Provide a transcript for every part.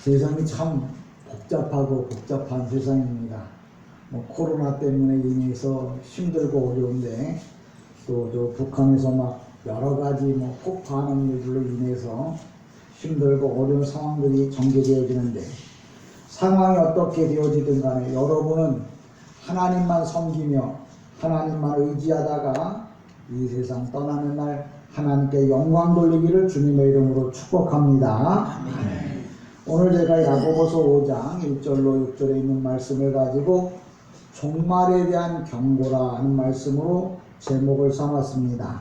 세상이 참 복잡하고 복잡한 세상입니다. 코로나 때문에 인해서 힘들고 어려운데 또 저 북한에서 막 여러 가지 폭파하는 일들로 인해서 힘들고 어려운 상황들이 전개되어지는데 상황이 어떻게 되어지든 간에 여러분은 하나님만 섬기며 하나님만 의지하다가 이 세상 떠나는 날 하나님께 영광 돌리기를 주님의 이름으로 축복합니다. 아멘. 오늘 제가 야고보서 5장 1절로 6절에 있는 말씀을 가지고 종말에 대한 경고라 하는 말씀으로 제목을 삼았습니다.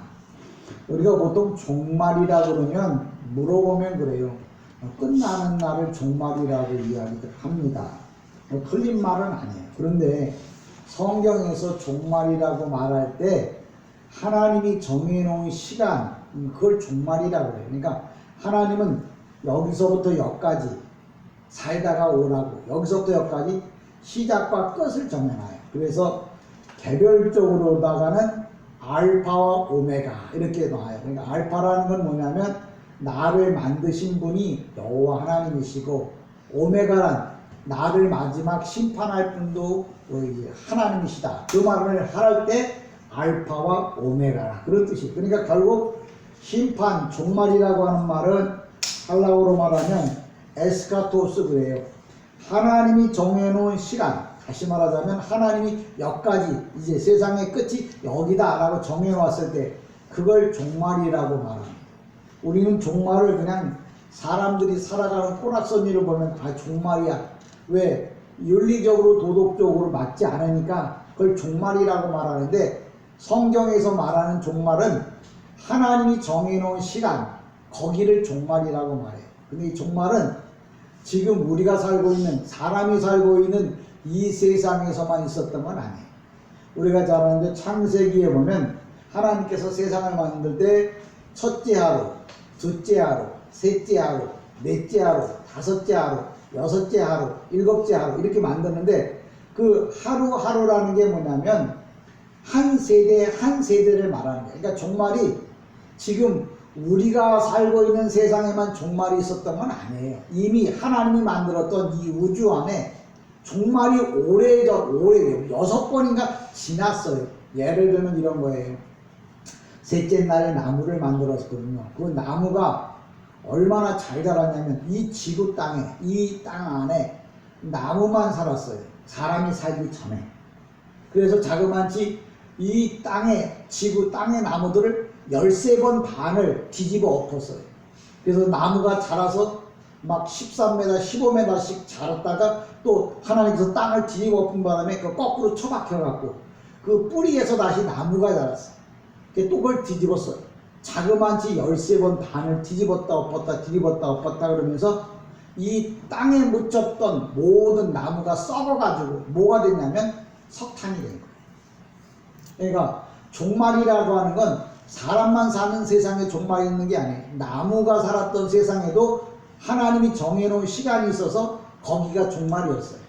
우리가 보통 종말이라 그러면 물어보면 그래요. 끝나는 날을 종말이라고 이야기를 합니다. 틀린 말은 아니에요. 그런데 성경에서 종말이라고 말할 때 하나님이 정해놓은 시간, 그걸 종말이라고 해요. 그러니까 하나님은 여기서부터 여기까지 살다가 오라고, 여기서부터 여기까지 시작과 끝을 정해놔요. 그래서 개별적으로다가는 알파와 오메가 이렇게 놔요. 그러니까 알파라는 건 뭐냐면 나를 만드신 분이 여호와 하나님이시고, 오메가란 나를 마지막 심판할 분도 하나님이시다. 그 말을 할 때 알파와 오메가라 그런 뜻이에요. 그러니까 결국 심판, 종말이라고 하는 말은 한라어로 말하면 에스카토스 그래요. 하나님이 정해놓은 시간, 다시 말하자면 하나님이 여기까지 이제 세상의 끝이 여기다 라고 정해놨을 때 그걸 종말이라고 말합니다. 우리는 종말을 그냥 사람들이 살아가는 꼬락서니를 보면 종말이야. 왜? 윤리적으로 도덕적으로 맞지 않으니까 그걸 종말이라고 말하는데, 성경에서 말하는 종말은 하나님이 정해놓은 시간, 거기를 종말이라고 말해요. 근데 이 종말은 지금 우리가 살고 있는, 사람이 살고 있는 이 세상에서만 있었던 건 아니에요. 우리가 잘 아는데 창세기에 보면 하나님께서 세상을 만들 때 첫째 하루, 둘째 하루, 셋째 하루, 넷째 하루, 다섯째 하루, 여섯째 하루, 일곱째 하루 이렇게 만드는데, 그 하루하루라는 게 뭐냐면 한 세대 한 세대를 말하는 거예요. 그러니까 종말이 지금 우리가 살고 있는 세상에만 종말이 있었던 건 아니에요. 이미 하나님이 만들었던 이 우주 안에 종말이 오래돼요. 6번인가 지났어요. 예를 들면 이런 거예요. 셋째 날에 나무를 만들었거든요. 그 나무가 얼마나 잘 자랐냐면 이 지구 땅에, 이 땅 안에 나무만 살았어요. 사람이 살기 전에. 그래서 자그마치 이 땅에, 지구 땅의 나무들을 13번 반을 뒤집어 엎었어요. 그래서 나무가 자라서 막 13m, 15m씩 자랐다가 또 하나님께서 땅을 뒤집어 엎은 바람에 그 거꾸로 처박혀갖고 그 뿌리에서 다시 나무가 자랐어요. 또 그걸 뒤집었어요. 자그마치 13번 반을 뒤집었다 엎었다 뒤집었다 엎었다 그러면서 이 땅에 묻혔던 모든 나무가 썩어가지고 뭐가 됐냐면 석탄이 된 거예요. 그러니까 종말이라고 하는 건 사람만 사는 세상에 종말이 있는 게 아니에요. 나무가 살았던 세상에도 하나님이 정해놓은 시간이 있어서 거기가 종말이었어요.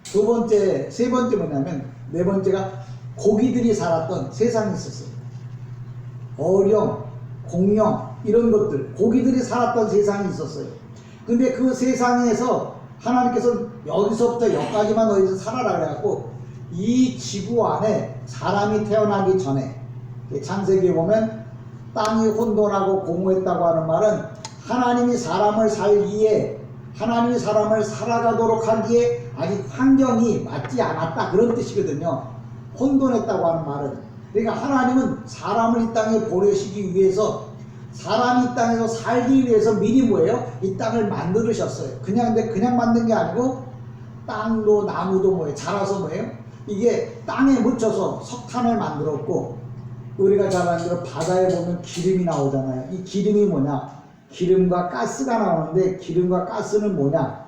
두 번째, 세 번째 뭐냐면, 네 번째가 고기들이 살았던 세상이 있었어요. 어령, 공룡 이런 것들, 고기들이 살았던 세상이 있었어요. 근데 그 세상에서 하나님께서 여기서부터 여기까지만 너희들 살아라 그래갖고 이 지구 안에 사람이 태어나기 전에, 창세기에 보면 땅이 혼돈하고 공허했다고 하는 말은 하나님이 사람을 살기에, 하나님이 사람을 살아가도록 하기에 아직 환경이 맞지 않았다 그런 뜻이거든요. 혼돈했다고 하는 말은. 그러니까 하나님은 사람을 이 땅에 보내시기 위해서, 사람이 이 땅에서 살기 위해서 미리 뭐예요? 이 땅을 만들으셨어요. 그냥 만든 게 아니고 땅도 나무도 뭐예요? 자라서 뭐예요? 이게 땅에 묻혀서 석탄을 만들었고, 우리가 잘 아는 대로 바다에 보면 기름이 나오잖아요. 이 기름이 뭐냐? 기름과 가스가 나오는데, 기름과 가스는 뭐냐?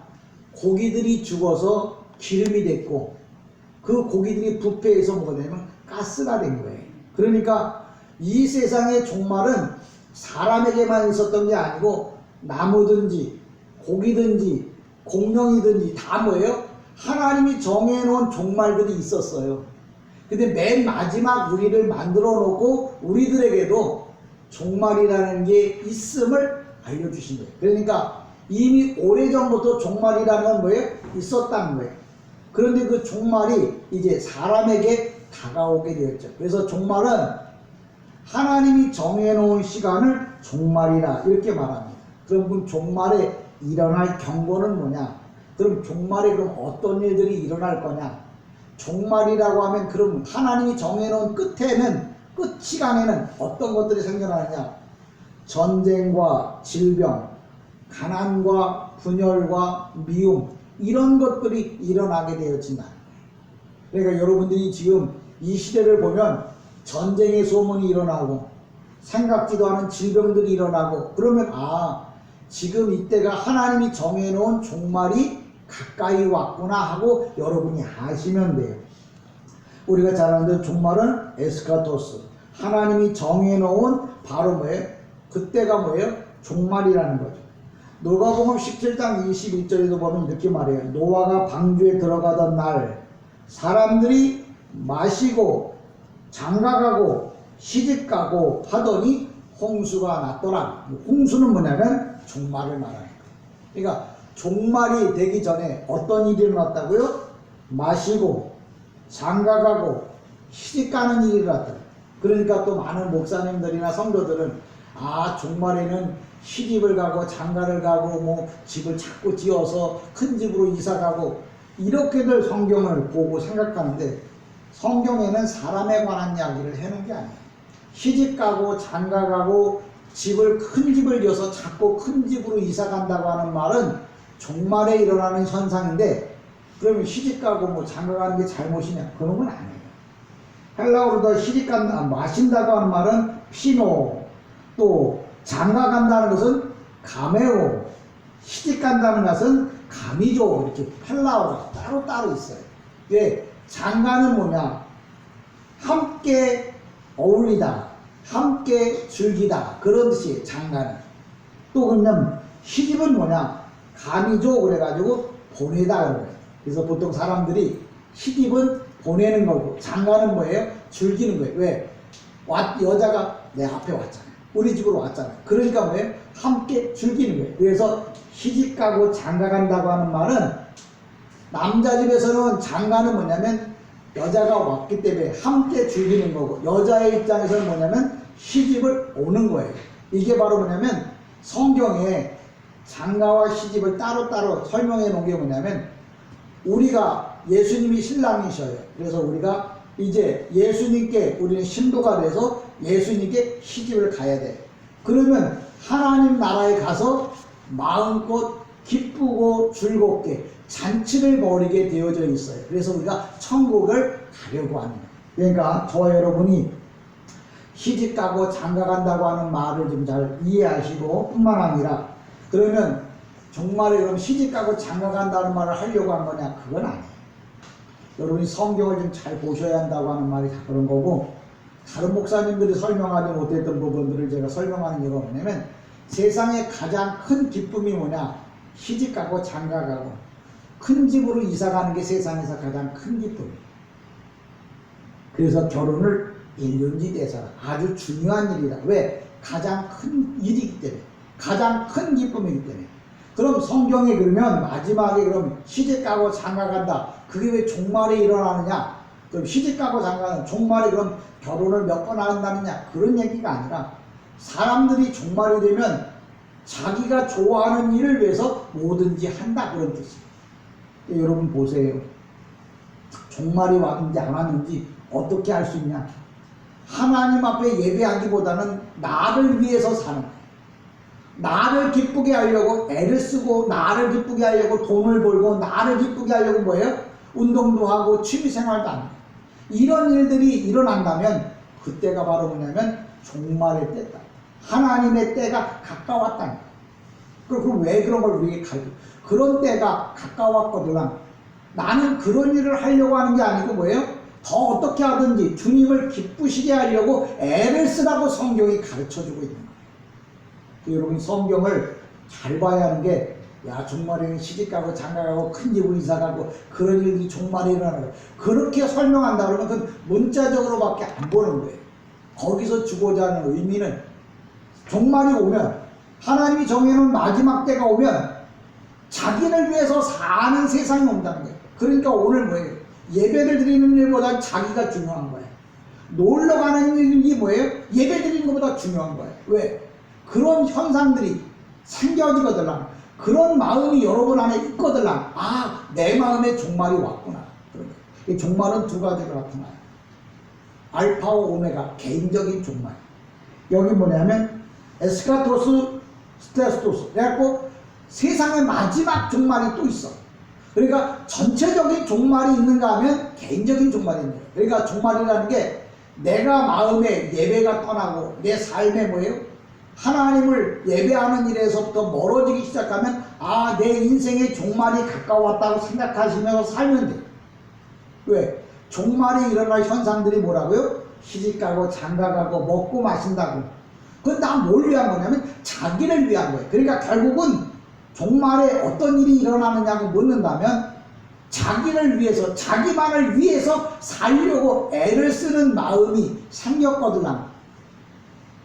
고기들이 죽어서 기름이 됐고, 그 고기들이 부패해서 뭐가 되냐면 가스가 된 거예요. 그러니까 이 세상의 종말은 사람에게만 있었던 게 아니고 나무든지 고기든지 공룡이든지 다 뭐예요? 하나님이 정해놓은 종말들이 있었어요. 근데 맨 마지막 우리를 만들어 놓고 우리들에게도 종말이라는 게 있음을 알려주신 거예요. 그러니까 이미 오래전부터 종말이라는 건 뭐예요? 있었다는 거예요. 그런데 그 종말이 이제 사람에게 다가오게 되었죠. 그래서 종말은 하나님이 정해놓은 시간을 종말이라 이렇게 말합니다. 그럼 그 종말에 일어날 경고는 뭐냐? 그럼 종말에 그럼 어떤 일들이 일어날 거냐? 종말이라고 하면 그럼 하나님이 정해놓은 끝에는 끝 시간에는 어떤 것들이 생겨나느냐? 전쟁과 질병, 가난과 분열과 미움 이런 것들이 일어나게 되어진다. 그러니까 여러분들이 지금 이 시대를 보면 전쟁의 소문이 일어나고 생각지도 않은 질병들이 일어나고 그러면 지금 이때가 하나님이 정해놓은 종말이 가까이 왔구나 하고 여러분이 아시면 돼요. 우리가 잘 아는 종말은 에스카토스, 하나님이 정해놓은 바로 뭐예요? 그때가 뭐예요? 종말이라는 거죠. 누가복음 17장 21절에도 보면 이렇게 말해요. 노아가 방주에 들어가던 날 사람들이 마시고 장가가고 시집가고 하더니 홍수가 났더라. 홍수는 뭐냐면 종말을 말하는 거예요. 그러니까 종말이 되기 전에 어떤 일이 일어났다고요? 마시고 장가가고 시집가는 일이 일어났다. 그러니까 또 많은 목사님들이나 성도들은 종말에는 시집을 가고 장가를 가고 뭐 집을 자꾸 지어서 큰 집으로 이사 가고 이렇게들 성경을 보고 생각하는데 성경에는 사람에 관한 이야기를 해놓은 게 아니에요. 시집 가고 장가 가고 집을 큰 집을 지어서 자꾸 큰 집으로 이사 간다고 하는 말은 종말에 일어나는 현상인데 그러면 시집 가고 뭐 장가 가는 게 잘못이냐? 그런 건 아니에요. 헬라어로도 시집 간다, 마신다고 하는 말은 피노, 또 장가 간다는 것은 가메오, 시집 간다는 것은 가미조, 이렇게 헬라어가 따로따로 있어요. 왜? 장가는 뭐냐? 함께 어울리다, 함께 즐기다, 그런 뜻이에요. 장가는. 또 그러면 시집은 뭐냐? 가미조 그래가지고 보내다 그런 거예요. 그래서 보통 사람들이 시집은 보내는 거고 장가는 뭐예요? 즐기는 거예요. 왜? 여자가 내 앞에 왔잖아요. 우리 집으로 왔잖아요. 그러니까 뭐예요? 함께 즐기는 거예요. 그래서 시집 가고 장가 간다고 하는 말은 남자 집에서는 장가는 뭐냐면 여자가 왔기 때문에 함께 즐기는 거고 여자의 입장에서는 뭐냐면 시집을 오는 거예요. 이게 바로 뭐냐면 성경에 장가와 시집을 따로따로 설명해 놓은 게 뭐냐면 우리가 예수님이 신랑이셔요. 그래서 우리가 이제 예수님께 우리는 신도가 돼서 예수님께 시집을 가야 돼. 그러면 하나님 나라에 가서 마음껏 기쁘고 즐겁게 잔치를 벌이게 되어져 있어요. 그래서 우리가 천국을 가려고 하는 거예요. 그러니까 저와 여러분이 시집 가고 장가 간다고 하는 말을 좀 잘 이해하시고 뿐만 아니라 그러면 정말에 그럼 시집 가고 장가 간다는 말을 하려고 한 거냐? 그건 아니에요. 여러분이 성경을 좀 잘 보셔야 한다고 하는 말이 다 그런 거고 다른 목사님들이 설명하지 못했던 부분들을 제가 설명하는 이유가 뭐냐면 세상에 가장 큰 기쁨이 뭐냐? 시집 가고 장가 가고 큰 집으로 이사 가는 게 세상에서 가장 큰 기쁨이에요. 그래서 결혼을 1년지 대사라 아주 중요한 일이다. 왜? 가장 큰 일이기 때문에 가장 큰 기쁨이기 때문에. 그럼 성경에 그러면 마지막에 그럼 시집 가고 장가 간다. 그게 왜 종말에 일어나느냐? 그럼 시집 가고 장가는 종말에 그럼 결혼을 몇 번 한다느냐? 그런 얘기가 아니라 사람들이 종말이 되면 자기가 좋아하는 일을 위해서 뭐든지 한다 그런 뜻이에요. 여러분 보세요. 종말이 왔는지 안 왔는지 어떻게 알 수 있냐? 하나님 앞에 예배하기보다는 나를 위해서 사는 거예요. 나를 기쁘게 하려고 애를 쓰고 나를 기쁘게 하려고 돈을 벌고 나를 기쁘게 하려고 뭐예요? 운동도 하고 취미생활도 하는 거예요. 이런 일들이 일어난다면 그때가 바로 뭐냐면 종말의 때다. 하나님의 때가 가까웠다는 거예요. 그럼 왜 그런 걸 우리에게 가르쳐? 그런 때가 가까웠거든. 나는 그런 일을 하려고 하는 게 아니고 뭐예요? 더 어떻게 하든지 주님을 기쁘시게 하려고 애를 쓰라고 성경이 가르쳐주고 있는 거예요. 여러분 성경을 잘 봐야 하는 게 종말에는 시집가고 장가가고 큰 집으로 이사가고 그런 일들이 종말에 일어나는 거예요. 그렇게 설명한다 그러면 그건 문자적으로밖에 안 보는 거예요. 거기서 주고자 하는 의미는 종말이 오면 하나님이 정해놓은 마지막 때가 오면 자기를 위해서 사는 세상이 온다는 거예요. 그러니까 오늘 뭐예요? 예배를 드리는 일보다 자기가 중요한 거예요. 놀러 가는 일이 뭐예요? 예배 드리는 것보다 중요한 거예요. 왜? 그런 현상들이 생겨지거들랑, 그런 마음이 여러분 안에 있거들랑, 아, 내 마음에 종말이 왔구나. 이 종말은 두 가지로 나타나요. 알파와 오메가, 개인적인 종말. 여기 뭐냐면 에스카토스, 스테스토스. 그래갖고 세상의 마지막 종말이 또 있어. 그러니까 전체적인 종말이 있는가 하면 개인적인 종말이 있는 거예요. 그러니까 종말이라는 게 내가 마음에 예배가 떠나고 내 삶에 뭐예요? 하나님을 예배하는 일에서부터 멀어지기 시작하면 아, 내 인생의 종말이 가까웠다고 생각하시면서 살면 돼요. 왜? 종말이 일어날 현상들이 뭐라고요? 시집가고 장가가고 먹고 마신다고. 그건 다 뭘 위한 거냐면 자기를 위한 거예요. 그러니까 결국은 종말에 어떤 일이 일어나느냐고 묻는다면 자기를 위해서, 자기만을 위해서 살려고 애를 쓰는 마음이 생겼거든요.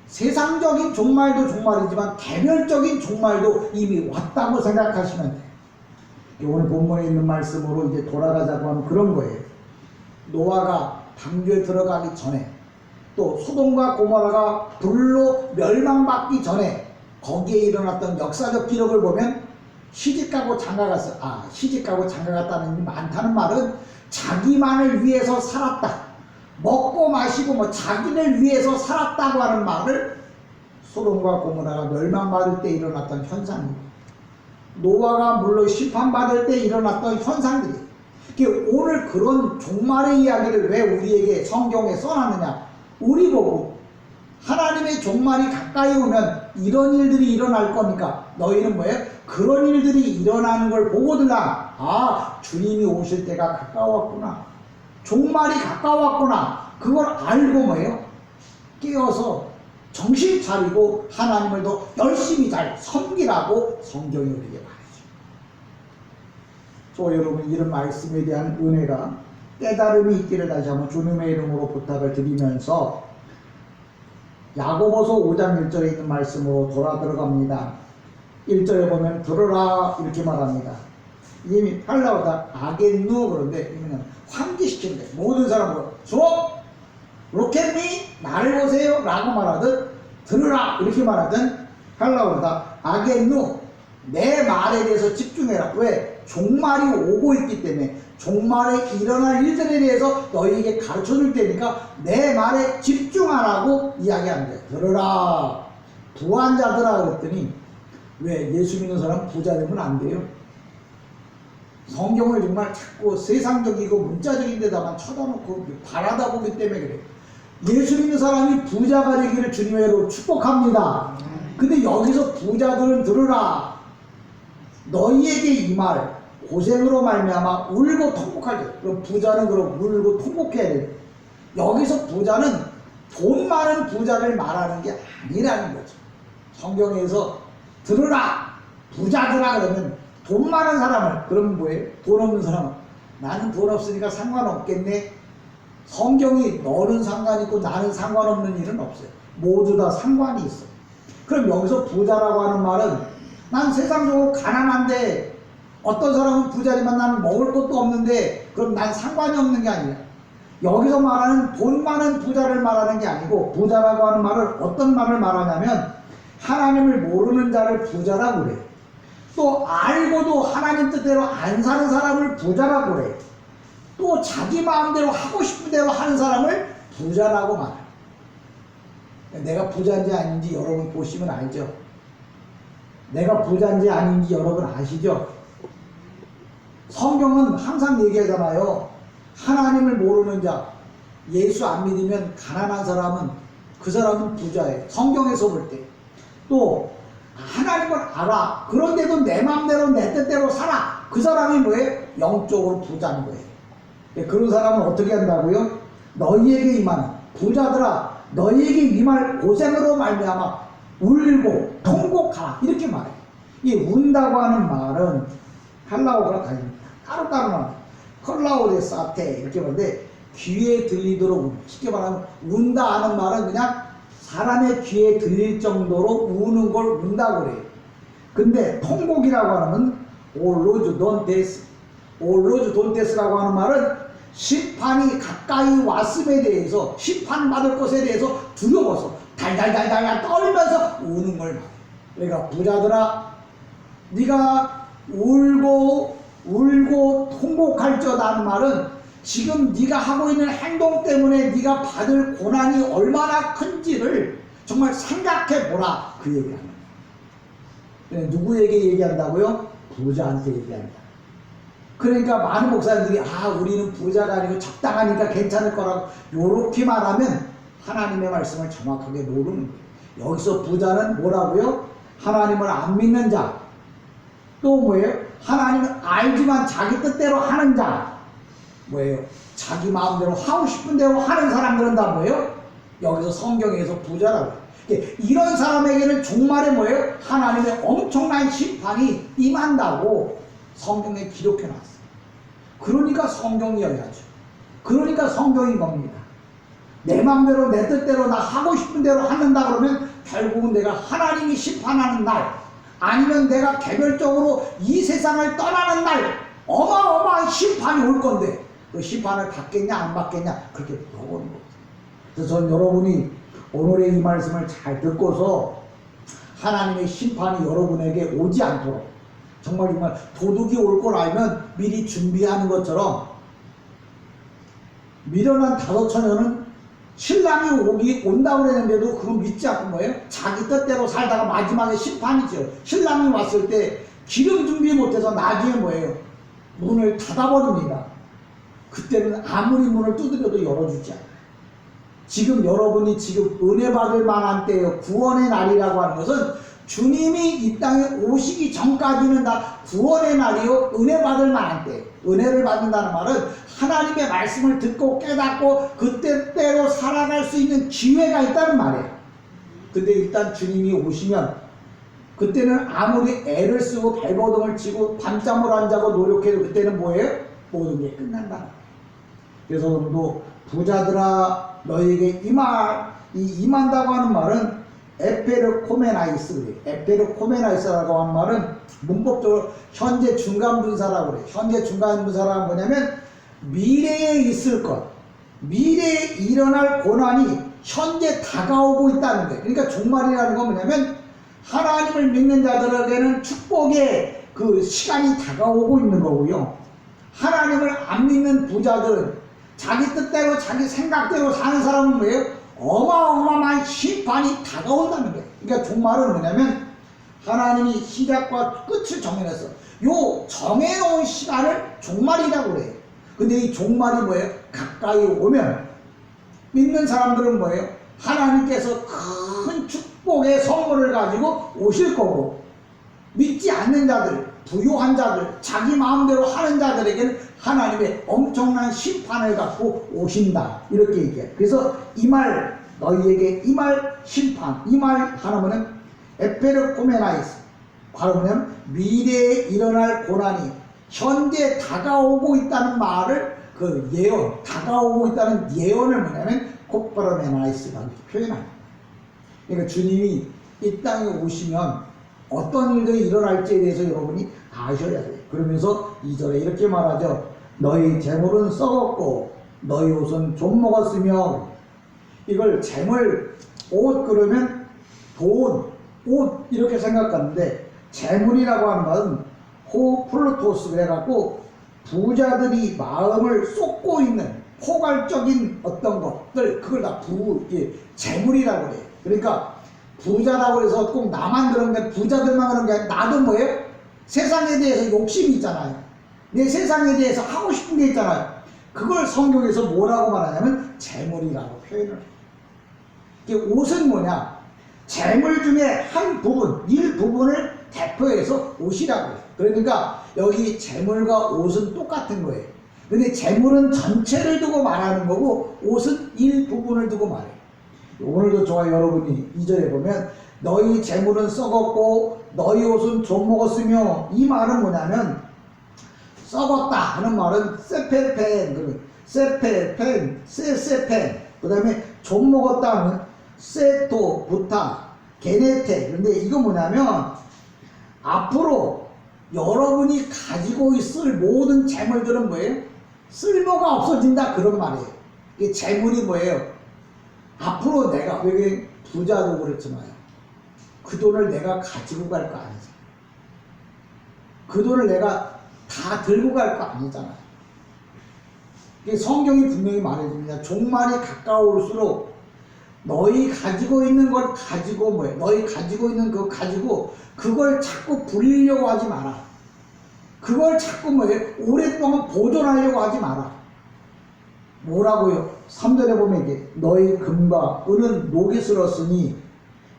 세상적인 종말도 종말이지만 개별적인 종말도 이미 왔다고 생각하시면 돼요. 오늘 본문에 있는 말씀으로 이제 돌아가자고 하면 그런 거예요. 노아가 방주에 들어가기 전에, 또 소돔과 고모라가 불로 멸망받기 전에 거기에 일어났던 역사적 기록을 보면 시집가고 장가갔어. 아, 시집가고 장가갔다는 일이 많다는 말은 자기만을 위해서 살았다. 먹고 마시고 뭐 자기를 위해서 살았다고 하는 말을 소돔과 고모라가 멸망받을 때 일어났던 현상입니다. 노아가 물론 심판받을 때 일어났던 현상들이. 오늘 그런 종말의 이야기를 왜 우리에게 성경에 써놨느냐? 우리 보고 하나님의 종말이 가까이 오면 이런 일들이 일어날 거니까 너희는 뭐예요? 그런 일들이 일어나는 걸 보고들라. 아, 주님이 오실 때가 가까웠구나. 종말이 가까웠구나. 그걸 알고 뭐예요? 깨어서 정신 차리고 하나님을 더 열심히 잘 섬기라고 성경이 우리에게 말이죠. 또 여러분, 이런 말씀에 대한 은혜가 깨달음이 있기를 다시 한번 주님의 이름으로 부탁을 드리면서 야고보서 5장 1절에 있는 말씀으로 돌아 들어갑니다. 1절에 보면 들으라 이렇게 말합니다. 이미 팔라우다 아겐누 그런데 이거는 환기시키는 거예요. 모든 사람으로 주어 로켓미 나를 보세요 라고 말하든 들으라 이렇게 말하든 팔라우다 아겐누 내 말에 대해서 집중해라. 왜? 종말이 오고 있기 때문에 종말에 일어날 일들에 대해서 너희에게 가르쳐 줄 테니까 내 말에 집중하라고 이야기하는 거예요. 들으라 부한자들아 그랬더니 왜 예수 믿는 사람 부자 되면 안 돼요? 성경을 정말 자꾸 세상적이고 문자적인 데다만 쳐다놓고 바라다 보기 때문에 그래요. 예수 믿는 사람이 부자가 되기를 주님의 이름으로 축복합니다. 근데 여기서 부자들은 들으라. 너희에게 이 말 고생으로 말미암아 울고 통곡할 때, 그럼 부자는 그럼 울고 통곡해야 돼요. 여기서 부자는 돈 많은 부자를 말하는 게 아니라는 거죠. 성경에서 들으라 부자들아 그러면 돈 많은 사람을, 그러면 뭐예요? 돈 없는 사람은 나는 돈 없으니까 상관없겠네. 성경이 너는 상관 있고 나는 상관없는 일은 없어요. 모두 다 상관이 있어. 그럼 여기서 부자라고 하는 말은 난 세상적으로 가난한데 어떤 사람은 부자지만 나는 먹을 것도 없는데 그럼 난 상관이 없는 게 아니라, 여기서 말하는 돈 많은 부자를 말하는 게 아니고 부자라고 하는 말을 어떤 말을 말하냐면 하나님을 모르는 자를 부자라고 그래요. 또 알고도 하나님 뜻대로 안 사는 사람을 부자라고 그래요. 또 자기 마음대로 하고 싶은 대로 하는 사람을 부자라고 말해요. 내가 부자인지 아닌지 여러분 보시면 알죠. 내가 부자인지 아닌지 여러분 아시죠? 성경은 항상 얘기하잖아요. 하나님을 모르는 자, 예수 안 믿으면 가난한 사람은 그 사람은 부자예요. 성경에서 볼 때. 또 하나님을 알아. 그런데도 내 마음대로 내 뜻대로 살아. 그 사람이 뭐예요? 영적으로 부자인 거예요. 그런 사람은 어떻게 한다고요? 너희에게 임하는 부자들아 너희에게 임할 고생으로 말미암아 울고 통곡하라 이렇게 말해요. 이 운다고 하는 말은 할라오가 가입니다. 따로따로 나와요. 컬라오데 사테 이렇게 말하는데 귀에 들리도록 쉽게 말하면 운다 하는 말은 그냥 사람의 귀에 들릴 정도로 우는 걸 운다고 그래요. 근데 통곡이라고 하는 올로즈 돈테스, 올로즈 돈테스라고 하는 말은 심판이 가까이 왔음에 대해서, 심판받을 것에 대해서 두려워서 달달달달 떨면서 우는 걸 말해요. 그러니까 부자들아, 네가 울고 통곡할저다는 말은 지금 네가 하고 있는 행동 때문에 네가 받을 고난이 얼마나 큰지를 정말 생각해 보라, 그 얘기를 합니다. 누구에게 얘기한다고요? 부자한테 얘기합니다. 그러니까 많은 목사님들이 우리는 부자가 아니고 적당하니까 괜찮을 거라고 요렇게 말하면 하나님의 말씀을 정확하게 모르는 거예요. 여기서 부자는 뭐라고요? 하나님을 안 믿는 자. 또 뭐예요? 하나님을 알지만 자기 뜻대로 하는 자. 뭐예요? 자기 마음대로 하고 싶은 대로 하는 사람들은 다 뭐예요? 여기서 성경에서 부자라고 해요. 이런 사람에게는 종말에 뭐예요? 하나님의 엄청난 심판이 임한다고 성경에 기록해 놨어요. 그러니까 성경이어야죠. 그러니까 성경인 겁니다. 내 마음대로 내 뜻대로 나 하고 싶은 대로 하는다 그러면 결국은 내가 하나님이 심판하는 날, 아니면 내가 개별적으로 이 세상을 떠나는 날 어마어마한 심판이 올 건데 그 심판을 받겠냐 안 받겠냐 그렇게 물어보는 거죠. 그래서 전 여러분이 오늘의 이 말씀을 잘 듣고서 하나님의 심판이 여러분에게 오지 않도록 정말 도둑이 올 걸 알면 미리 준비하는 것처럼, 미련한 다섯 처녀는 신랑이 온다고 그랬는데도 그거 믿지 않고 뭐예요? 자기 뜻대로 살다가 마지막에 심판이죠. 신랑이 왔을 때 기름 준비 못해서 나중에 뭐예요? 문을 닫아버립니다. 그때는 아무리 문을 두드려도 열어주지 않아요. 지금 여러분이 지금 은혜 받을 만한 때예요. 구원의 날이라고 하는 것은 주님이 이 땅에 오시기 전까지는 다 구원의 날이요, 은혜 받을 만한 때. 은혜를 받는다는 말은 하나님의 말씀을 듣고 깨닫고 그때대로 살아갈 수 있는 기회가 있다는 말이에요. 근데 일단 주님이 오시면 그때는 아무리 애를 쓰고 발버둥을 치고 밤잠을 안 자고 노력해도 그때는 뭐예요? 모든 게 끝난다. 그래서 오늘도 부자들아 너희에게 임한다고 하는 말은 에페르코메나이스, 에페르코메나이스라고 하는 말은 문법적으로 현재 중간분사라고 그래요. 현재 중간분사라는 뭐냐면 미래에 있을 것, 미래에 일어날 고난이 현재 다가오고 있다는 거예요. 그러니까 종말이라는 건 뭐냐면 하나님을 믿는 자들에게는 축복의 그 시간이 다가오고 있는 거고요. 하나님을 안 믿는 부자들은 자기 뜻대로 자기 생각대로 사는 사람은 뭐예요? 어마어마한 심판이 다가온다는 거예요. 그러니까 종말은 뭐냐면 하나님이 시작과 끝을 정해놨어. 요 정해놓은 시간을 종말이라고 그래요. 근데 이 종말이 뭐예요? 가까이 오면 믿는 사람들은 뭐예요? 하나님께서 큰 축복의 선물을 가지고 오실 거고, 믿지 않는 자들, 부요한 자들, 자기 마음대로 하는 자들에게는 하나님의 엄청난 심판을 갖고 오신다, 이렇게 얘기해요. 그래서 이 말, 너희에게 이 말 심판, 이 말 하나면은 에페르코메나이스, 바로 뭐냐면 미래에 일어날 고난이 현재 다가오고 있다는 말을, 그 예언, 다가오고 있다는 예언을 뭐냐면 코퍼르메나이스라고 표현합니다. 그러니까 주님이 이 땅에 오시면 어떤 일들이 일어날지에 대해서 여러분이 아셔야 돼요. 그러면서 2절에 이렇게 말하죠. 너희 재물은 썩었고 너희 옷은 좀 먹었으며, 이걸 재물, 옷 그러면 돈, 옷 이렇게 생각하는데 재물이라고 하는 말은 호플루토스 그래갖고 부자들이 마음을 쏟고 있는 포괄적인 어떤 것들, 그걸 다 재물이라고 그래요. 그러니까 부자라고 해서 꼭 나만 그런 게, 부자들만 그런 게 아니라 나도 뭐예요? 세상에 대해서 욕심이 있잖아요. 내 세상에 대해서 하고 싶은 게 있잖아요. 그걸 성경에서 뭐라고 말하냐면 재물이라고 표현을 해요. 옷은 뭐냐? 재물 중에 한 부분, 일부분을 대표해서 옷이라고 해요. 그러니까 여기 재물과 옷은 똑같은 거예요. 근데 재물은 전체를 두고 말하는 거고 옷은 일부분을 두고 말해요. 오늘도 저와 여러분이 2절에 보면 너희 재물은 썩었고 너희 옷은 좀 먹었으며, 이 말은 뭐냐면 썩었다 하는 말은 세페펜, 세페펜, 세세펜, 그 다음에 좀 먹었다 하면 세토, 부타, 게네테. 근데 이거 뭐냐면 앞으로 여러분이 가지고 있을 모든 재물들은 뭐예요? 쓸모가 없어진다 그런 말이에요. 이게 재물이 뭐예요? 앞으로 내가 왜 부자도 그렇지만 그 돈을 내가 가지고 갈 거 아니지. 그 돈을 내가 다 들고 갈 거 아니잖아요. 성경이 분명히 말해줍니다. 종말이 가까울수록 너희 가지고 있는 걸 가지고 뭐예요? 너희 가지고 있는 거 가지고 그걸 자꾸 부리려고 하지 마라. 그걸 자꾸 뭐예요? 오랫동안 보존하려고 하지 마라. 뭐라고요? 3절에 보면 이게 너희 금과 은은 녹이 슬었으니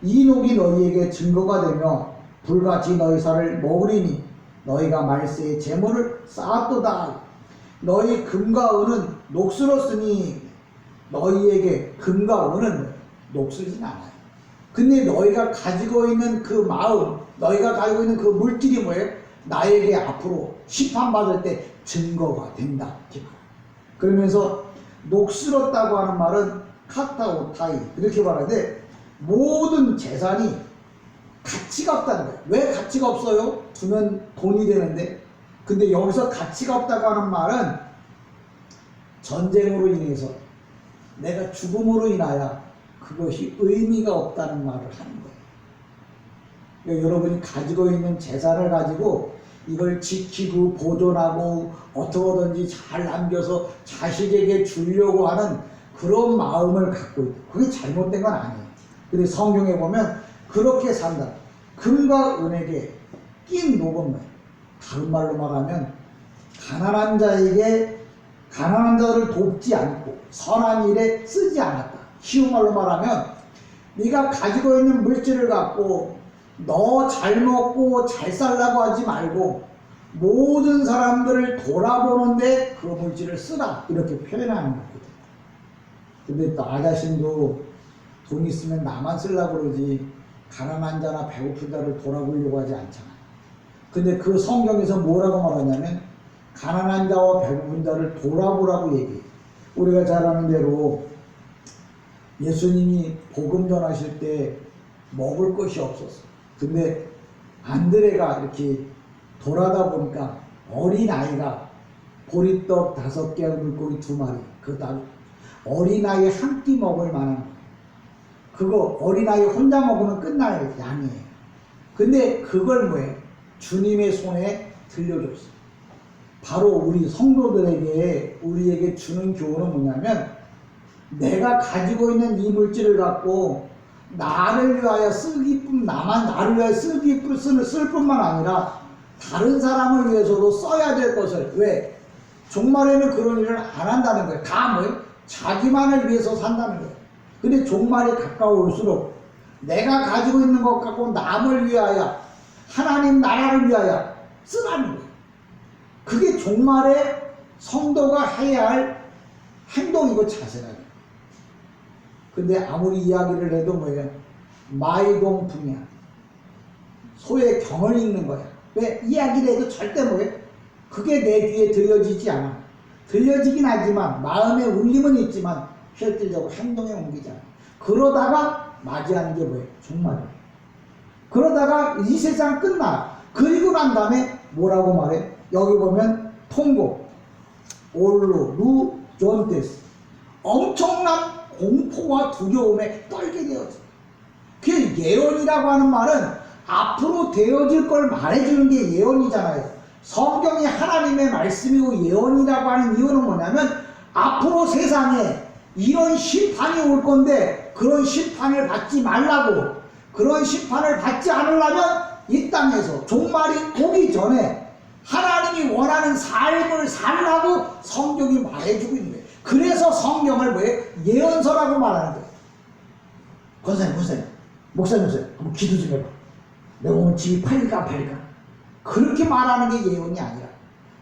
이 녹이 너희에게 증거가 되며 불같이 너희 살을 먹으리니 너희가 말세에 재물을 쌓았도다. 너희 금과 은은 녹슬었으니 너희에게 금과 은은 녹슬진 않아요. 근데 너희가 가지고 있는 그 마음, 너희가 가지고 있는 그 물질이 뭐예요? 나에게 앞으로 심판받을 때 증거가 된다. 그러면서 녹슬었다고 하는 말은 카타오타이 이렇게 말하는데 모든 재산이 가치가 없다는 거예요. 왜 가치가 없어요? 두면 돈이 되는데. 근데 여기서 가치가 없다고 하는 말은 전쟁으로 인해서 내가 죽음으로 인하여 그것이 의미가 없다는 말을 하는 거예요. 그러니까 여러분이 가지고 있는 재산을 가지고 이걸 지키고 보존하고 어떻게든지 잘 남겨서 자식에게 주려고 하는 그런 마음을 갖고 있다. 그게 잘못된 건 아니에요. 근데 성경에 보면 그렇게 산다. 금과 은에게 낀 녹은 거예요. 다른 말로 말하면 가난한 자를 돕지 않고 선한 일에 쓰지 않았다. 쉬운 말로 말하면 네가 가지고 있는 물질을 갖고 너 잘 먹고 잘 살라고 하지 말고 모든 사람들을 돌아보는데 그 물질을 쓰라 이렇게 표현하는 거거든. 근데 나 자신도 돈 있으면 나만 쓰려고 그러지 가난한 자나 배고픈 자를 돌아보려고 하지 않잖아요. 근데 그 성경에서 뭐라고 말하냐면 가난한 자와 배고픈 자를 돌아보라고 얘기해요. 우리가 잘 아는 대로 예수님이 복음 전하실 때 먹을 것이 없었어. 근데 안드레가 이렇게 돌아다 보니까 어린아이가 보리떡 5개, 물고기 2마리, 그다음 어린아이 한 끼 먹을 만한 그거 어린아이 혼자 먹으면 끝날 양이에요. 근데 그걸 뭐예요? 주님의 손에 들려줬어요. 바로 우리 성도들에게 우리에게 주는 교훈은 뭐냐면 내가 가지고 있는 이 물질을 갖고 나를 위하여 나만 나를 위하여 쓸 뿐만 아니라 다른 사람을 위해서도 써야 될 것을 왜? 종말에는 그런 일을 안 한다는 거예요. 다 뭐예요? 자기만을 위해서 산다는 거예요. 근데 종말이 가까울수록 내가 가지고 있는 것 갖고 남을 위하여 하나님 나라를 위하여 쓰라는 거예요. 그게 종말에 성도가 해야 할 행동이고 자세라는 거예요. 근데 아무리 이야기를 해도 뭐예요? 마이동풍이야. 소의 경을 읽는 거야. 왜? 이야기를 해도 절대 뭐예요? 그게 내 귀에 들려지지 않아. 들려지긴 하지만 마음에 울림은 있지만 실질적으로 행동에 옮기지 않아. 그러다가 맞이하는 게 뭐예요? 종말이에요. 그러다가 이 세상 끝나. 그리고 난 다음에 뭐라고 말해? 여기 보면 통고, 올루, 루, 존테스. 엄청난 공포와 두려움에 떨게 되어져. 그 예언이라고 하는 말은 앞으로 되어질 걸 말해주는 게 예언이잖아요. 성경이 하나님의 말씀이고 예언이라고 하는 이유는 뭐냐면 앞으로 세상에 이런 심판이 올 건데 그런 심판을 받지 말라고, 그런 심판을 받지 않으려면 이 땅에서 종말이 오기 전에 하나님이 원하는 삶을 살라고 성경이 말해주고 있는 거예요. 그래서 성경을 왜 예언서라고 말하는 거예요. 권사님, 목사님, 한번 기도 좀 해봐. 내가 오늘 집이 팔릴까 안 팔릴까? 그렇게 말하는 게 예언이 아니라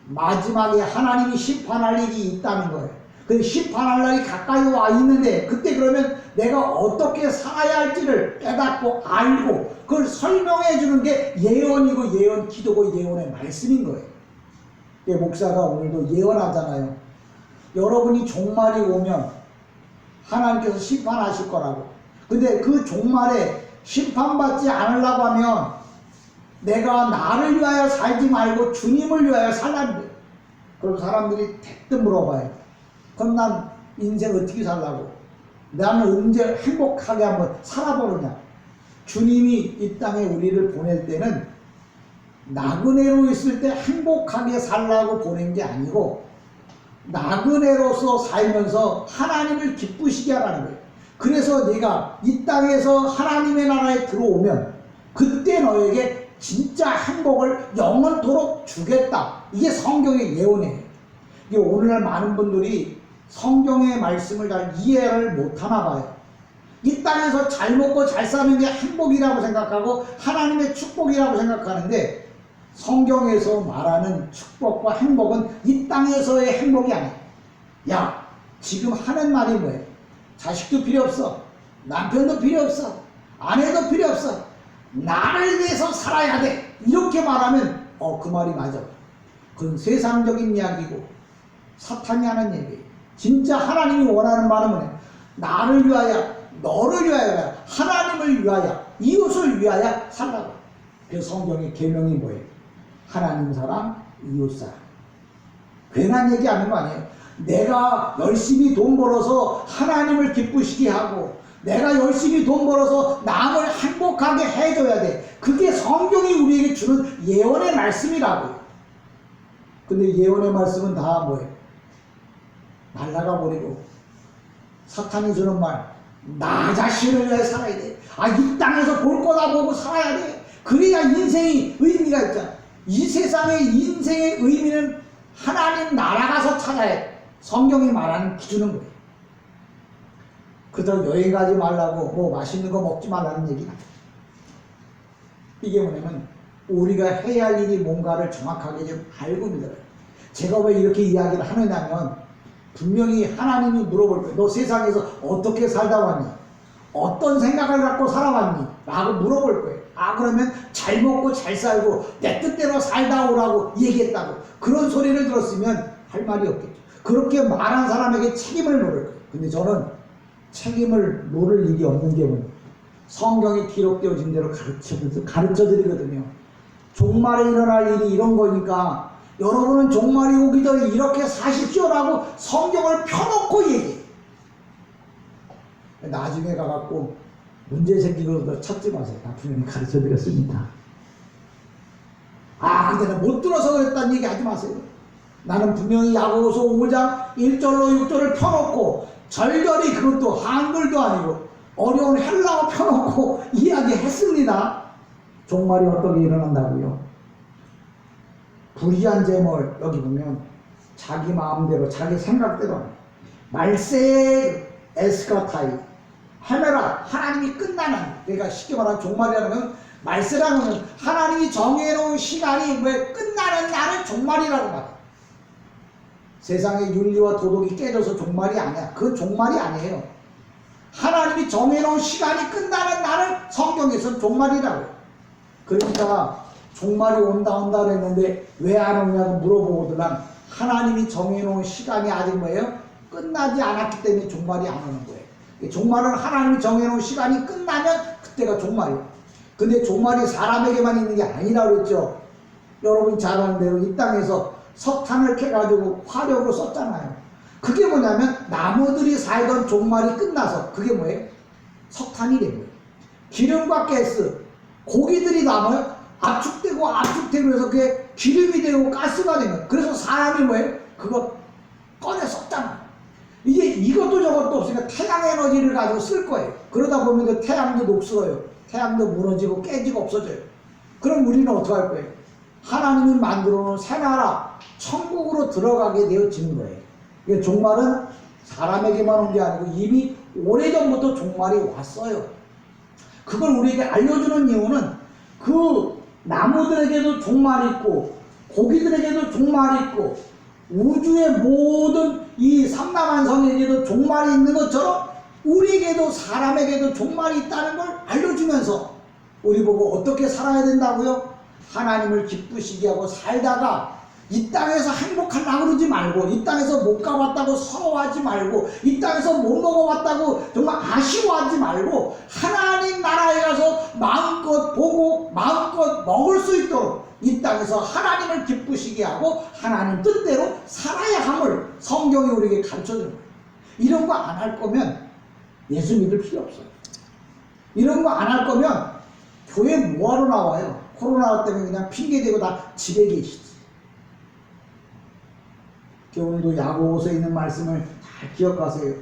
마지막에 하나님이 심판할 일이 있다는 거예요. 그 심판할 날이 가까이 와 있는데 그때 그러면 내가 어떻게 살아야 할지를 깨닫고 알고 그걸 설명해 주는 게 예언이고 예언 기도고 예언의 말씀인 거예요. 목사가 오늘도 예언하잖아요. 여러분이 종말이 오면 하나님께서 심판하실 거라고. 근데 그 종말에 심판받지 않으려고 하면 내가 나를 위하여 살지 말고 주님을 위하여 살라는 거예요. 그럼 사람들이 대뜸 물어봐요. 그럼 난 인생 어떻게 살라고? 나는 언제 행복하게 한번 살아보느냐? 주님이 이 땅에 우리를 보낼 때는 나그네로 있을 때 행복하게 살라고 보낸 게 아니고 나그네로서 살면서 하나님을 기쁘시게 하라는 거예요. 그래서 네가 이 땅에서 하나님의 나라에 들어오면 그때 너에게 진짜 행복을 영원토록 주겠다. 이게 성경의 예언이에요. 이게 오늘날 많은 분들이 성경의 말씀을 잘 이해를 못하나 봐요. 이 땅에서 잘 먹고 잘 사는 게 행복이라고 생각하고 하나님의 축복이라고 생각하는데 성경에서 말하는 축복과 행복은 이 땅에서의 행복이 아니야. 야, 지금 하는 말이 뭐예요? 자식도 필요 없어. 남편도 필요 없어. 아내도 필요 없어. 나를 위해서 살아야 돼. 이렇게 말하면 그 말이 맞아. 그건 세상적인 이야기고 사탄이 하는 얘기예요. 진짜 하나님이 원하는 말은 뭐냐? 나를 위하여, 너를 위하여, 하나님을 위하여, 이웃을 위하여 살라고. 그래서 성경의 계명이 뭐예요? 하나님 사랑, 이웃 사랑. 괜한 얘기 하는 거 아니에요. 내가 열심히 돈 벌어서 하나님을 기쁘시게 하고 내가 열심히 돈 벌어서 남을 행복하게 해줘야 돼. 그게 성경이 우리에게 주는 예언의 말씀이라고요. 근데 예언의 말씀은 다 뭐예요? 날라가 버리고 사탄이 주는 말, 나 자신을 위해 살아야 돼. 이 땅에서 볼 거다 보고 살아야 돼. 그래야 인생이 의미가 있잖아. 이 세상의 인생의 의미는 하나님 나라 가서 찾아야 돼. 성경이 말하는 기준은 거예요. 그들 여행 가지 말라고 뭐 맛있는 거 먹지 말라는 얘기는 이게 뭐냐면 우리가 해야 할 일이 뭔가를 정확하게 좀 알고 믿어요. 제가 왜 이렇게 이야기를 하느냐면 분명히 하나님이 물어볼 거예요. 너 세상에서 어떻게 살다 왔니? 어떤 생각을 갖고 살아왔니? 라고 물어볼 거예요. 그러면 잘 먹고 잘 살고 내 뜻대로 살다 오라고 얘기했다고. 그런 소리를 들었으면 할 말이 없겠죠. 그렇게 말한 사람에게 책임을 물을 거예요. 근데 저는 책임을 물을 일이 없는 게 뭐예요? 성경에 기록되어진 대로 가르쳐 드리거든요. 종말에 일어날 일이 이런 거니까 여러분은 종말이 오기 전에 이렇게 사십시오라고 성경을 펴놓고 얘기해요. 나중에 가갖고 문제 생기고 찾지 마세요. 다 분명히 가르쳐 드렸으니까. 그때는 못 들어서 그랬다는 얘기 하지 마세요. 나는 분명히 야고보서 5장 1절로 6절을 펴놓고 절절히 그것도 한글도 아니고 어려운 헬라어 펴놓고 이야기했습니다. 종말이 어떻게 일어난다고요? 불의한 재물 여기 보면 자기 마음대로 자기 생각대로 말세 에스카타이 헤메라 하나님이 끝나는, 그러니까 쉽게 말하면 종말이라는 건 말세라는 건 하나님이 정해놓은 시간이 왜 끝나는 날을 종말이라고 말해요. 세상의 윤리와 도덕이 깨져서 종말이 아니야. 그건 종말이 아니에요. 하나님이 정해놓은 시간이 끝나는 날을 성경에서는 종말이라고 해요. 그러니까 종말이 온다 그랬는데 왜 안 오냐고 물어보거든. 하나님이 정해놓은 시간이 아직 뭐예요? 끝나지 않았기 때문에 종말이 안 오는 거예요. 종말은 하나님이 정해놓은 시간이 끝나면 그때가 종말이에요. 근데 종말이 사람에게만 있는 게 아니라고 그랬죠. 여러분이 잘 아는 대로 이 땅에서 석탄을 캐가지고 화력으로 썼잖아요. 그게 뭐냐면 나무들이 살던 종말이 끝나서 그게 뭐예요? 석탄이 된 거예요. 기름과 가스, 고기들이 남아요. 압축되고 해서 그게 기름이 되고 가스가 된 거예요. 그래서 사람이 뭐예요? 그거 꺼내 썼잖아요. 이제 이것도 저것도 없으니까 태양 에너지를 가지고 쓸 거예요. 그러다 보면 태양도 녹슬어요. 태양도 무너지고 깨지고 없어져요. 그럼 우리는 어떻게 할 거예요? 하나님이 만들어 놓은 새 나라 천국으로 들어가게 되어지는 거예요. 이게 종말은 사람에게만 온 게 아니고 이미 오래전부터 종말이 왔어요. 그걸 우리에게 알려주는 이유는 그 나무들에게도 종말이 있고 고기들에게도 종말이 있고 우주의 모든 이 삼라만성에게도 종말이 있는 것처럼 우리에게도 사람에게도 종말이 있다는 걸 알려주면서 우리 보고 어떻게 살아야 된다고요? 하나님을 기쁘시게 하고 살다가 이 땅에서 행복하려고 그러지 말고, 이 땅에서 못 가봤다고 서러워하지 말고, 이 땅에서 못 먹어봤다고 정말 아쉬워하지 말고, 하나님 나라에 가서 마음껏 보고 마음껏 먹을 수 있도록 이 땅에서 하나님을 기쁘시게 하고 하나님 뜻대로 살아야 함을 성경이 우리에게 가르쳐주는 거예요. 이런 거 안 할 거면 예수 믿을 필요 없어요. 이런 거 안 할 거면 교회 뭐하러 나와요? 코로나 때문에 그냥 핑계대고 다 집에 계시지. 오늘도 야고보서에 있는 말씀을 잘 기억하세요.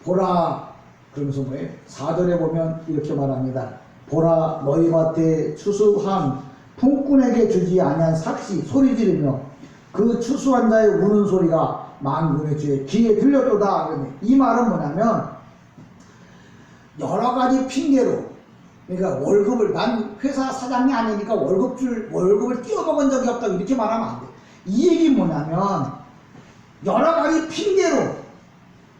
보라, 그러면서 뭐예요? 4절에 보면 이렇게 말합니다. 보라, 너희 밭에 추수한 품꾼에게 주지 아니한 삭시 소리 지르며 그 추수한 자의 우는 소리가 만군의 주의 귀에 들렸도다. 이 말은 뭐냐면 여러 가지 핑계로, 그러니까 월급을, 난 회사 사장이 아니니까 월급을 띄워먹은 적이 없다고 이렇게 말하면 안 돼. 이 얘기 뭐냐면 여러 가지 핑계로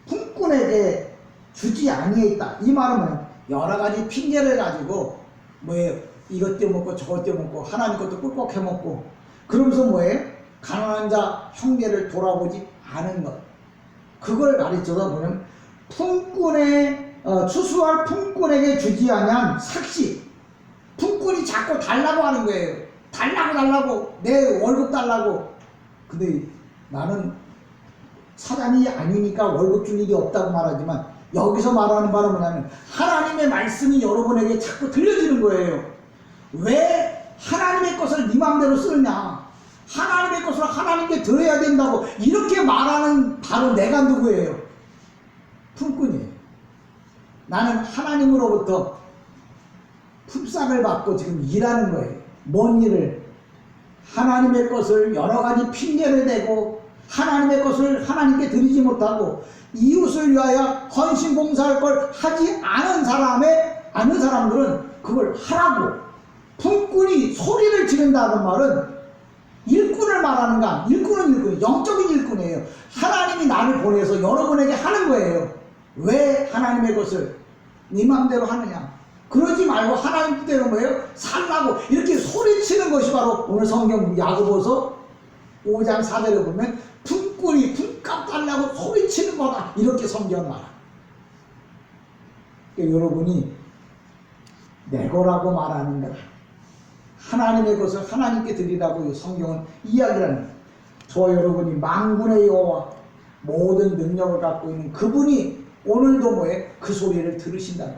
품꾼에게 주지 아니했다. 이 말은 뭐냐면 여러 가지 핑계를 가지고 뭐예요? 이것 떼먹고 저것 떼먹고 하나님 것도 꿀꺽 해먹고 그러면서 뭐예요? 가난한 자 형제를 돌아보지 않은 것. 그걸 가르쳐서 뭐냐면 추수할 품꾼에게 주지 아니한 삭시. 품꾼이 자꾸 달라고 하는 거예요. 달라고 내 월급 달라고. 근데 나는 사장이 아니니까 월급 줄 일이 없다고 말하지만 여기서 말하는 바는 뭐냐면 하나님의 말씀이 여러분에게 자꾸 들려지는 거예요. 왜 하나님의 것을 네 맘대로 쓰느냐, 하나님의 것을 하나님께 드려야 된다고 이렇게 말하는 바로 내가 누구예요? 품꾼이에요. 나는 하나님으로부터 품삯을 받고 지금 일하는 거예요. 뭔 일을? 하나님의 것을 여러 가지 핑계를 대고 하나님의 것을 하나님께 드리지 못하고 이웃을 위하여 헌신 봉사할 걸 하지 않은 사람들은 그걸 하라고. 품꾼이 소리를 지른다는 말은 일꾼을 말하는가? 일꾼은 영적인 일꾼이에요. 하나님이 나를 보내서 여러분에게 하는 거예요. 왜 하나님의 것을 네 맘대로 하느냐? 그러지 말고 하나님 뜻대로 뭐예요? 살라고 이렇게 소리치는 것이 바로 오늘 성경 야고보서 5장 4절에 보면 품꾼이 품값 달라고 소리치는 거다. 이렇게 성경 말합니다. 그러니까 여러분이 내 거라고 말하는 거다. 하나님의 것을 하나님께 드리라고 성경은 이야기를 하는 거예요. 저 여러분이 만군의 여호와 모든 능력을 갖고 있는 그분이 오늘도 뭐예요? 그 소리를 들으신다는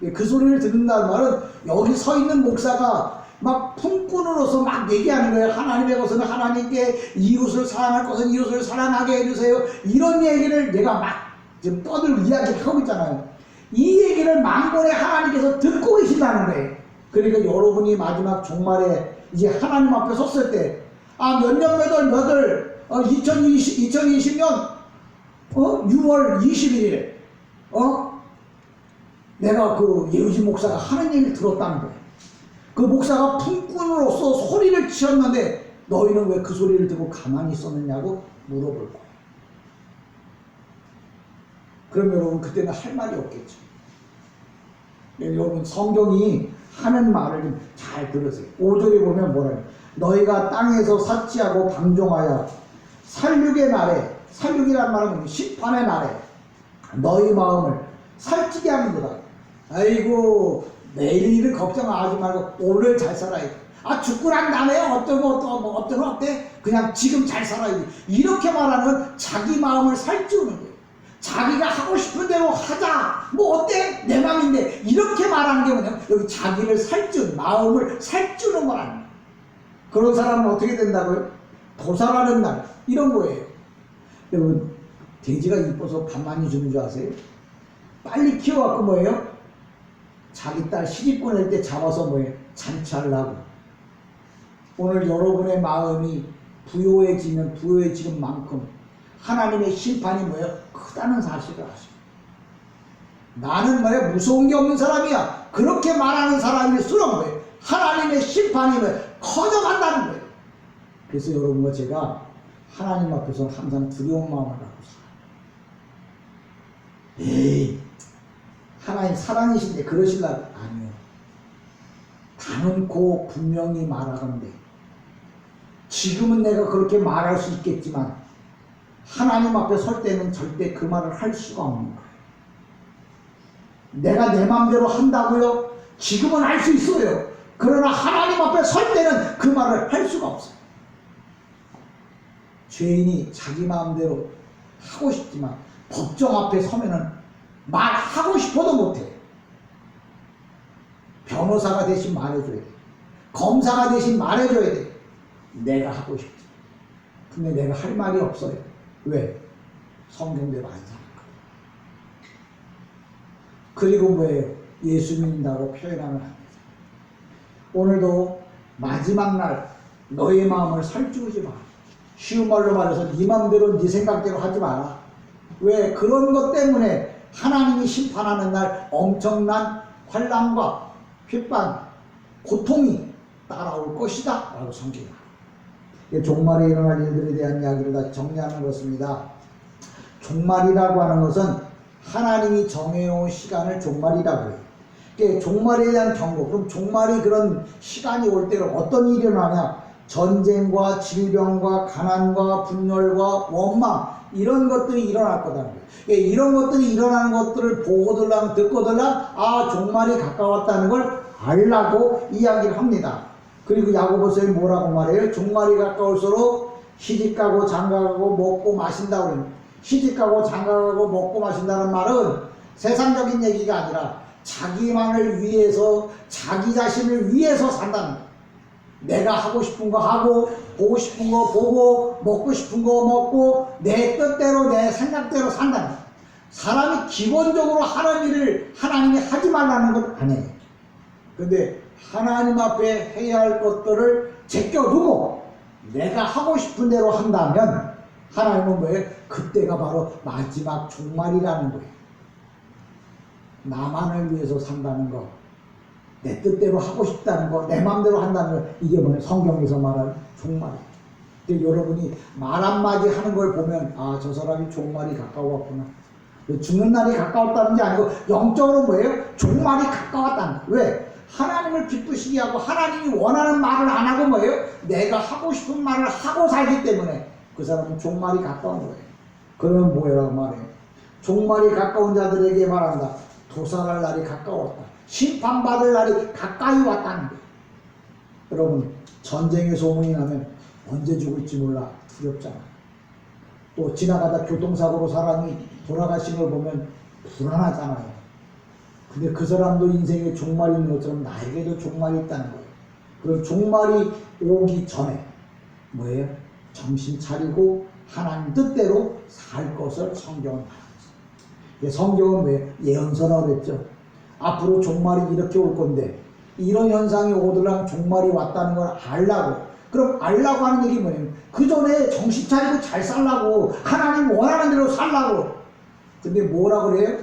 거예요. 그 소리를 듣는다는 말은 여기 서 있는 목사가 막 품꾼으로서 막 얘기하는 거예요. 하나님의 것은 하나님께, 이웃을 사랑할 것은 이웃을 사랑하게 해주세요. 이런 얘기를 내가 막 지금 떠들고 이야기를 하고 있잖아요. 이 얘기를 만군의 하나님께서 듣고 계신다는 거예요. 그러니까 여러분이 마지막 종말에 이제 하나님 앞에 섰을 때, 몇 년 2020년 6월 21일에 내가 그 예우진 목사가 하는 얘기를 들었다는 거예요. 그 목사가 품꾼으로서 소리를 치었는데 너희는 왜 그 소리를 듣고 가만히 있었느냐고 물어볼 거예요. 그럼 여러분 그때는 할 말이 없겠죠. 여러분 성경이 하는 말을 좀 잘 들으세요. 5절에 보면 뭐래요? 너희가 땅에서 사치하고 방종하여 살육의 날에, 살육이란 말은 심판의 날에 너희 마음을 살찌게 하는 거다. 아이고 내일 일을 걱정하지 말고 오늘 잘 살아야 돼. 죽고 난 다음에 어떤 어때? 그냥 지금 잘 살아야 돼. 이렇게 말하는 자기 마음을 살찌우는 거예요. 자기가 하고 싶은 대로 하자. 뭐 어때? 내 마음인데. 이렇게 말하는 게 뭐냐면 여기 자기를 살찌우는, 마음을 살찌우는 거라는 거예요. 그런 사람은 어떻게 된다고요? 도살하는 날. 이런 거예요. 여러분 돼지가 이뻐서 밥 많이 주는 줄 아세요? 빨리 키워갖고 뭐예요? 자기 딸 시집 보낼 때 잡아서 뭐예요? 잔치하려고. 오늘 여러분의 마음이 부요해지면 부요해지는 만큼 하나님의 심판이 뭐예요? 크다는 사실을 아시고. 나는 뭐예요? 무서운 게 없는 사람이야. 그렇게 말하는 사람일수록 뭐예요? 하나님의 심판이 뭐예요? 커져간다는 거예요. 그래서 여러분과 제가 하나님 앞에서 항상 두려운 마음을 갖고 살아요. 에이, 하나님 사랑이신데 그러실라고? 아니요. 단언코 분명히 말하건대 지금은 내가 그렇게 말할 수 있겠지만 하나님 앞에 설 때는 절대 그 말을 할 수가 없는 거예요. 내가 내 마음대로 한다고요? 지금은 할 수 있어요. 그러나 하나님 앞에 설 때는 그 말을 할 수가 없어요. 죄인이 자기 마음대로 하고 싶지만 법정 앞에 서면은 말하고 싶어도 못해. 변호사가 대신 말해줘야 돼. 검사가 대신 말해줘야 돼. 내가 하고 싶지. 근데 내가 할 말이 없어요. 왜? 성경대로 안 사는 거예요. 그리고 뭐예요? 예수 믿는다고 표현하면 안 돼요. 오늘도 마지막 날 너의 마음을 살찌우지 마. 쉬운 말로 말해서 네 마음대로 네 생각대로 하지 마라. 왜? 그런 것 때문에 하나님이 심판하는 날 엄청난 환난과 핍박, 고통이 따라올 것이다 라고 성경이 말합니다. 종말에 일어날 일들에 대한 이야기를 다시 정리하는 것입니다. 종말이라고 하는 것은 하나님이 정해온 시간을 종말이라고 해요. 종말에 대한 경고. 그럼 종말이 그런 시간이 올 때는 어떤 일이 일어나냐? 전쟁과 질병과 가난과 분열과 원망 이런 것들이 일어날 거다는 거예요. 이런 것들이 일어나는 것들을 보고들랑 듣고들랑 종말이 가까웠다는 걸 알라고 이야기를 합니다. 그리고 야고보서에 뭐라고 말해요? 종말이 가까울수록 시집가고 장가가고 먹고 마신다고 합니다. 시집가고 장가가고 먹고 마신다는 말은 세상적인 얘기가 아니라 자기만을 위해서 자기 자신을 위해서 산다는 거예요. 내가 하고 싶은 거 하고 보고 싶은 거 보고 먹고 싶은 거 먹고 내 뜻대로 내 생각대로 산다는 거예요. 사람이 기본적으로 하는 일을 하나님이 하지 말라는 건 아니에요. 근데 하나님 앞에 해야 할 것들을 제껴두고 내가 하고 싶은 대로 한다면 하나님은 뭐예요? 그때가 바로 마지막 종말이라는 거예요. 나만을 위해서 산다는 거, 내 뜻대로 하고 싶다는 거, 내 마음대로 한다는 거, 이게 뭐냐? 성경에서 말하는 종말이에요. 근데 여러분이 말 한마디 하는 걸 보면 저 사람이 종말이 가까웠구나. 죽는 날이 가까웠다는 게 아니고 영적으로 뭐예요? 종말이 가까웠다는 거예요. 왜? 하나님을 기쁘시게 하고 하나님이 원하는 말을 안 하고 뭐예요? 내가 하고 싶은 말을 하고 살기 때문에 그 사람은 종말이 가까운 거예요. 그러면 뭐라고 말해요? 종말이 가까운 자들에게 말한다. 도살할 날이 가까웠다. 심판받을 날이 가까이 왔다는 거예요. 여러분, 전쟁의 소문이 나면 언제 죽을지 몰라 두렵잖아요. 또 지나가다 교통사고로 사람이 돌아가신 걸 보면 불안하잖아요. 근데 그 사람도 인생에 종말이 있는 것처럼 나에게도 종말이 있다는 거예요. 그럼 종말이 오기 전에 뭐예요? 정신 차리고 하나님 뜻대로 살 것을 성경은 말합니다. 성경은 왜 예언서라고 그랬죠. 앞으로 종말이 이렇게 올 건데 이런 현상이 오더랑 종말이 왔다는 걸 알라고. 그럼 알라고 하는 얘기 뭐냐면 그 전에 정신 차리고 잘 살라고, 하나님 원하는 대로 살라고. 근데 뭐라 그래요?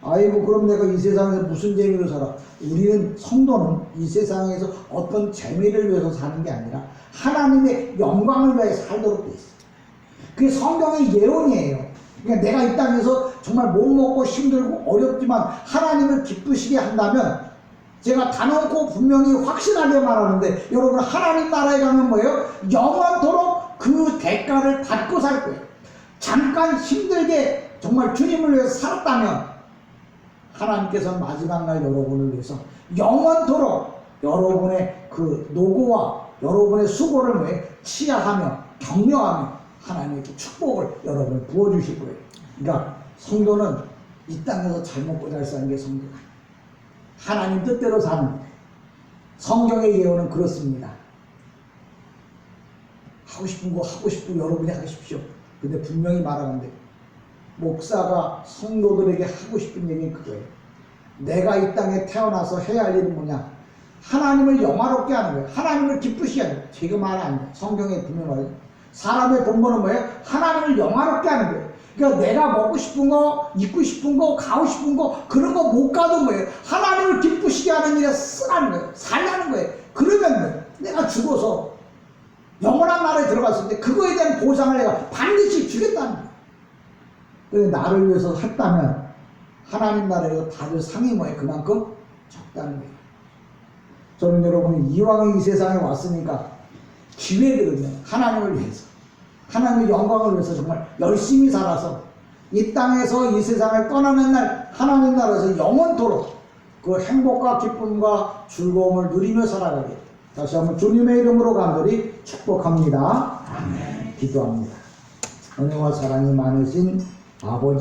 아이고 그럼 내가 이 세상에서 무슨 재미로 살아? 우리는 성도는 이 세상에서 어떤 재미를 위해서 사는 게 아니라 하나님의 영광을 위해 살도록 돼 있어요. 그게 성경의 예언이에요. 그러니까 내가 이 땅에서 정말 못 먹고 힘들고 어렵지만 하나님을 기쁘시게 한다면, 제가 단언코 분명히 확실하게 말하는데 여러분, 하나님 나라에 가면 뭐예요? 영원토록 그 대가를 받고 살 거예요. 잠깐 힘들게 정말 주님을 위해서 살았다면 하나님께서는 마지막 날 여러분을 위해서 영원토록 여러분의 그 노고와 여러분의 수고를 뭐예요? 치하하며 격려하며 하나님의 축복을 여러분을 부어주실 거예요. 그러니까 성도는 이 땅에서 잘 먹고 잘 사는 게 성도가, 하나님 뜻대로 사는 거예요. 성경의 예언은 그렇습니다. 하고 싶은 거 하고 싶고 여러분이 하십시오. 근데 분명히 말하는데 목사가 성도들에게 하고 싶은 얘기는 그거예요. 내가 이 땅에 태어나서 해야 할 일은 뭐냐? 하나님을 영화롭게 하는 거예요. 하나님을 기쁘시게 하는 거예요. 제가 말 안 해요. 성경에 분명히 말해요. 사람의 본분은 뭐예요? 하나님을 영화롭게 하는 거예요. 그러니까 내가 먹고 싶은 거, 입고 싶은 거, 가고 싶은 거, 그런 거 못 가도 뭐예요? 하나님을 기쁘시게 하는 일에 쓰라는 거예요. 살라는 거예요. 그러면 뭐예요? 내가 죽어서 영원한 나라에 들어갔을 때 그거에 대한 보상을 내가 반드시 주겠다는 거예요. 근데 나를 위해서 했다면 하나님 나라에서 받을 상이 뭐예요? 그만큼 적다는 거예요. 저는 여러분이 이왕 이 세상에 왔으니까 기회거든요. 하나님을 위해서. 하나님의 영광을 위해서 정말 열심히 살아서 이 땅에서 이 세상을 떠나는 날 하나님 나라에서 영원토록 그 행복과 기쁨과 즐거움을 누리며 살아가겠다. 다시 한번 주님의 이름으로 간절히 축복합니다. 기도합니다. 은혜와 사랑이 많으신 아버지